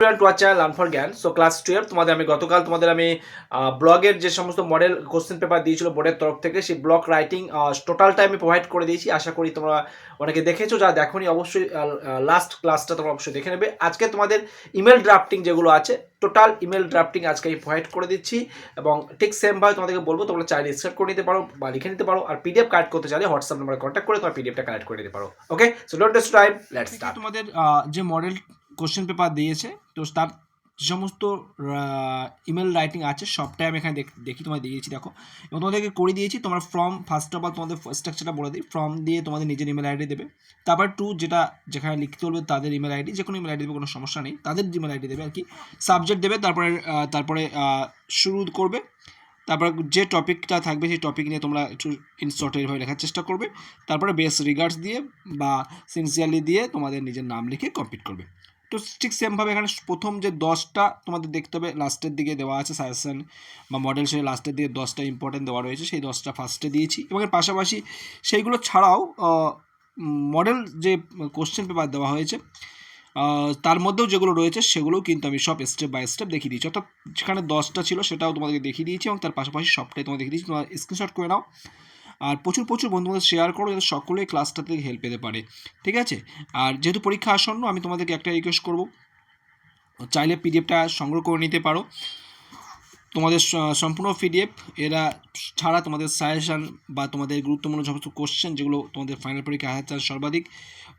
To channel learn for জ্ঞান। So class 12 তোমাদের আমি গতকাল ব্লগের যে সমস্ত মডেল কোশ্চেন পেপার দিয়েছিল বোর্ডের তরফ থেকে, সেই ব্লগ রাইটিং টোটালটা আমি প্রোভাইড করে দিয়েছি। আশা করি তোমরা অনেকে দেখেছো, যারা দেখোনি অবশ্যই লাস্ট ক্লাসটা তোমরা অবশ্যই দেখে নেবে। আজকে তোমাদের ইমেল ড্রাফটিং যেগুলো আছে, টোটাল ইমেল ড্রাফটিং আজকে আমি প্রোভাইড করে দিচ্ছি, এবং ঠিক সেমভাবে তোমাদেরকে বলবো তোমরা চাইলে স্ক্রিপ্ট করে নিতে পারো বা লিখে নিতে পারো, আর পিডিএফ কালেক্ট করতে চাইলে হোয়াটসঅ্যাপ নাম্বারে কন্ট্যাক্ট করে তোমার পিডিএফটা কালেক্ট করে নিতে পারো। Okay, so don't waste time, let's start. তোমাদের যে মডেল কোশ্চেন পেপার দিয়েছে, তো তার যে সমস্ত ইমেল রাইটিং আছে সবটাই আমি এখানে দেখি তোমাদের দিয়েছি, দেখো, এবং তোমাদেরকে করে দিয়েছি। তোমরা ফর্ম ফার্স্ট অফ অল তোমাদের স্ট্রাকচারটা বলে দিই। ফর্ম দিয়ে তোমাদের নিজের ইমেল আইডি দেবে, তারপর যেখানে লিখতে বলবে তাদের ইমেল আইডি, যে কোনো ইমেল আইডি দেবে, কোনো সমস্যা নেই, তাদের ইমেল আইডি দেবে আর কি। সাবজেক্ট দেবে, তারপরে শুরু করবে, তারপর যে টপিকটা থাকবে সেই টপিক নিয়ে তোমরা একটু শর্টেরভাবে লেখার চেষ্টা করবে। তারপরে বেস্ট রিগার্ডস দিয়ে বা সিনসিয়ারলি দিয়ে তোমাদের নিজের নাম লিখে কমপ্লিট করবে। তো ঠিক সেমভাবে এখানে প্রথম যে 10টা তোমাদের দেখতে হবে, লাস্টের দিকে দেওয়া আছে সাজেশন বা মডেল, সেই লাস্টের দিকে 10টা ইম্পর্টেন্ট দেওয়া রয়েছে, সেই 10টা ফার্স্টে দিয়েছি। এবং এর পাশাপাশি সেইগুলো ছাড়াও মডেল যে কোশ্চেন পেপার দেওয়া হয়েছে তার মধ্যেও যেগুলো রয়েছে সেগুলোও কিন্তু আমি সব স্টেপ বাই স্টেপ দেখিয়ে দিয়েছি। অর্থাৎ যেখানে 10টা ছিল সেটাও তোমাদেরকে দেখিয়ে দিয়েছি, এবং তার পাশাপাশি সবটাই তোমাদের দেখিয়ে দিয়েছি। তোমরা স্ক্রিনশট করে নাও আর প্রচুর বন্ধুদের শেয়ার করো, যাতে সকলেই ক্লাসটা থেকে হেল্প পেতে পারে, ঠিক আছে? আর যেহেতু পরীক্ষা আসন্ন, আমি তোমাদেরকে একটা রিকোয়েস্ট করবো, চাইলে পিডিএফটা সংগ্রহ করে নিতে পারো। তোমাদের সম্পূর্ণ পিডিএফ এরা ছাড়া তোমাদের সাজেশান বা তোমাদের গুরুত্বপূর্ণ সমস্ত কোশ্চেন যেগুলো তোমাদের ফাইনাল পরীক্ষা আসছে সর্বাধিক,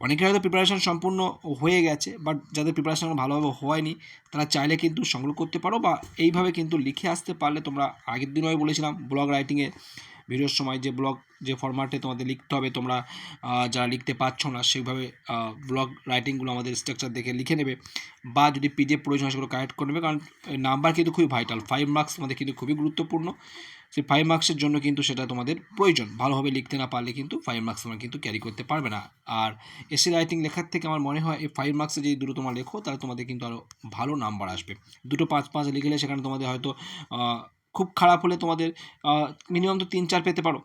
অনেকের হয়তো প্রিপারেশান সম্পূর্ণ হয়ে গেছে, বাট যাদের প্রিপারেশান ভালোভাবে হয়নি তারা চাইলে কিন্তু সংগ্রহ করতে পারো, বা এইভাবে কিন্তু লিখে আসতে পারলে তোমরা, আগের দিনও আমি বলেছিলাম ব্লগ রাইটিংয়ে ভিডিওর সময়, যে ফরম্যাটে তোমাদের লিখতে হবে, তোমরা যারা লিখতে পারছো না সেইভাবে ব্লগ রাইটিংগুলো আমাদের স্ট্রাকচার দেখে লিখে নেবে, বা যদি পিডিএফ প্রয়োজন হয় সেগুলো কালেক্ট করে নেবে, কারণ নাম্বার কিন্তু খুবই ভাইটাল। 5 মার্কস তোমাদের কিন্তু খুবই গুরুত্বপূর্ণ। সেই 5 মার্কসের জন্য কিন্তু সেটা তোমাদের প্রয়োজন। ভালোভাবে লিখতে না পারলে কিন্তু 5 মার্কস তোমরা কিন্তু ক্যারি করতে পারবে না। আর এসে রাইটিং লেখার থেকে আমার মনে হয় এই 5 মার্কসে যদি দুটো তোমরা লেখো, তাহলে তোমাদের কিন্তু আরও ভালো নাম্বার আসবে। দুটো 5-5 লিখলে সেখানে তোমাদের হয়তো খুব খারাপ হলে তোমাদের মিনিমাম তো 3-4 পেতে পারো,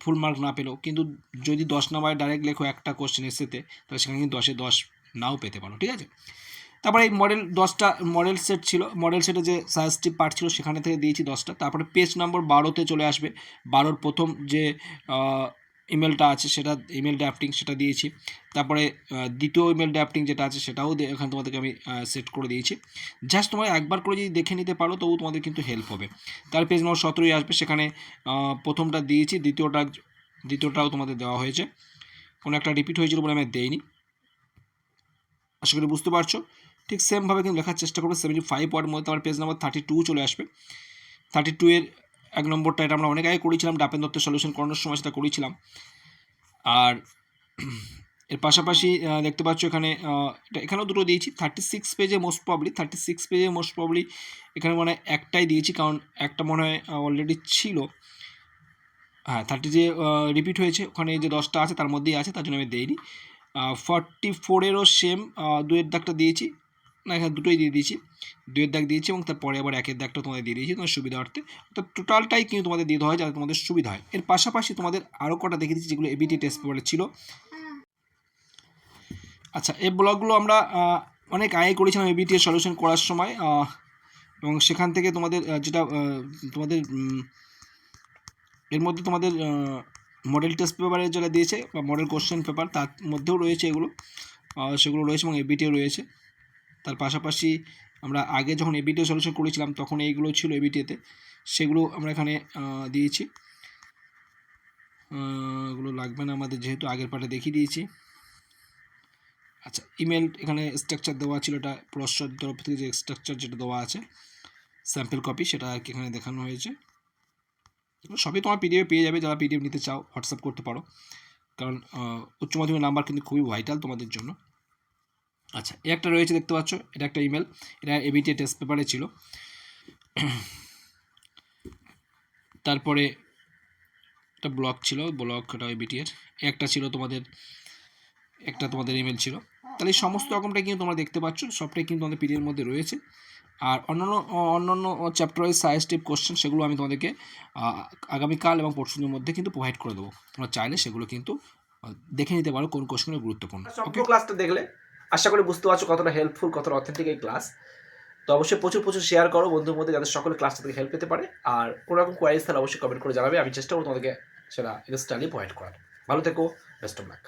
ফুল মার্ক না পেলেও। কিন্তু যদি 10 নাম্বারে ডাইরেক্ট লেখো একটা কোশ্চেন এসেতে, তাহলে সেখানে কিন্তু 10-এ 10 নাও পেতে পারো, ঠিক আছে? তারপরে এই 10টা মডেল সেট ছিল, মডেল সেটে যে সাজেস্টিভ পার্ট ছিল সেখানে থেকে দিয়েছি 10টা। তারপরে পেজ নম্বর 12তে চলে আসবে, 12র প্রথম যে ইমেলটা আছে সেটা, ইমেল ড্রাফটিং সেটা দিয়েছি। তারপরে দ্বিতীয় ইমেল ড্রাফটিং যেটা আছে সেটাও এখানে তোমাদেরকে আমি সেট করে দিয়েছি। জাস্ট তোমরা একবার করে যদি দেখে নিতে পারো তবু তোমাদের কিন্তু হেল্প হবে। তার পেজ নম্বর 17ই আসবে, সেখানে প্রথমটা দিয়েছি, দ্বিতীয়টাও তোমাদের দেওয়া হয়েছে। কোনো একটা রিপিট হয়েছিল বলে আমি দেইনি, আশা করি বুঝতে পারছো। ঠিক সেমভাবে কিন্তু লেখার চেষ্টা করবে। 75 ওয়ার্ডের মধ্যে তোমার পেজ নাম্বার 32 চলে আসবে। 32 এর 1 নম্বরটা, এটা আমরা অনেক আগে করেছিলাম, ডাপেন দত্তের সলিউশন করানোর সময় সেটা করেছিলাম। আর এর পাশাপাশি দেখতে পাচ্ছ এখানেও দুটো দিয়েছি। 36 পেজে মোস্ট প্রবলি এখানে মনে হয় একটাই দিয়েছি, কারণ একটা মনে হয় অলরেডি ছিল। হ্যাঁ, 30 যে রিপিট হয়েছে ওখানে যে 10টা আছে তার মধ্যেই আছে, তার জন্য আমি দেইনি। 44-এরও সেম 2-এর দাগটা দিয়েছি, না এখানে দুটোই দিয়ে দিয়েছি, 2-এর দাগ দিয়েছি, এবং তারপরে আবার 1-এর দাগটা তোমাদের দিয়ে দিয়েছি তোমাদের সুবিধার্থে। তো টোটালটাই কিন্তু তোমাদের দিয়ে দেওয়া হয় যাতে তোমাদের সুবিধা হয়। এর পাশাপাশি তোমাদের আরও কটা দেখে দিচ্ছি যেগুলো এবিটি টেস্ট পেপারে ছিল। আচ্ছা, এই ব্লগগুলো আমরা অনেক আগে করেছিলাম এবিটি এর সলিউশন করার সময়, এবং সেখান থেকে তোমাদের যেটা তোমাদের এর মধ্যে তোমাদের মডেল টেস্ট পেপারে যেটা দিয়েছে বা মডেল কোশ্চেন পেপার, তার মধ্যেও রয়েছে এগুলো, সেগুলো রয়েছে, এবং এবিটিও রয়েছে। তার পাশাপাশি আমরা আগে যখন এবিটিও সলিউশন করেছিলাম তখন এইগুলো ছিল এবিটিতে, সেগুলো আমরা এখানে দিয়েছি। এগুলো লাগবে না আমাদের, যেহেতু আগের পার্টে দেখিয়ে দিয়েছি। আচ্ছা, ইমেল এখানে স্ট্রাকচার দেওয়া ছিল, এটা প্রসর তরফ থেকে যে স্ট্রাকচার যেটা দেওয়া আছে স্যাম্পল কপি, সেটা আর কি এখানে দেখানো হয়েছে। সবই তোমার পিডিএফ পেয়ে যাবে, যারা পিডিএফ নিতে চাও হোয়াটসঅ্যাপ করতে পারো, কারণ উচ্চ মাধ্যমিক নাম্বার কিন্তু খুবই ভাইটাল তোমাদের জন্য। আচ্ছা, একটা রয়েছে দেখতে পাচ্ছ, এটা একটা ইমেল, এটা এবিটি টেস্ট পেপারে ছিল। তারপরে একটা ব্লক ছিল, এটা এবিটি এর একটা ছিল, তোমাদের ইমেল ছিল। তাহলে এই সমস্ত রকমটাই কিন্তু তোমরা দেখতে পাচ্ছ, সবটাই কিন্তু তোমাদের পিডিএফের মধ্যে রয়েছে। আর অন্যান্য চ্যাপ্টার ওয়াইজ সাজেস্টিভ কোশ্চেন সেগুলো আমি তোমাদেরকে আগামীকাল এবং পরশুদিনের মধ্যে কিন্তু প্রোভাইড করে দেবো। তোমরা চাইলে সেগুলো কিন্তু দেখে নিতে পারো কোন কোশ্চেনগুলো গুরুত্বপূর্ণ। সম্পূর্ণ ক্লাসটা দেখলে আশা করি বুঝতে পারছো কতটা হেল্পফুল, কতটা অথেন্টিক এই ক্লাস। তো অবশ্যই প্রচুর প্রচুর শেয়ার করো বন্ধুর মধ্যে, যাতে সকলে ক্লাসটা থেকে হেল্প পেতে পারে। আর কোনো রকম কোয়ারিজ তাহলে অবশ্যই কমেন্ট করে জানাবে, আমি চেষ্টা করবো তোমাদেরকে সেটা ইনস্ট্যান্টলি প্রোভাইড করার। ভালো থেকো, বেস্ট অফ লাক।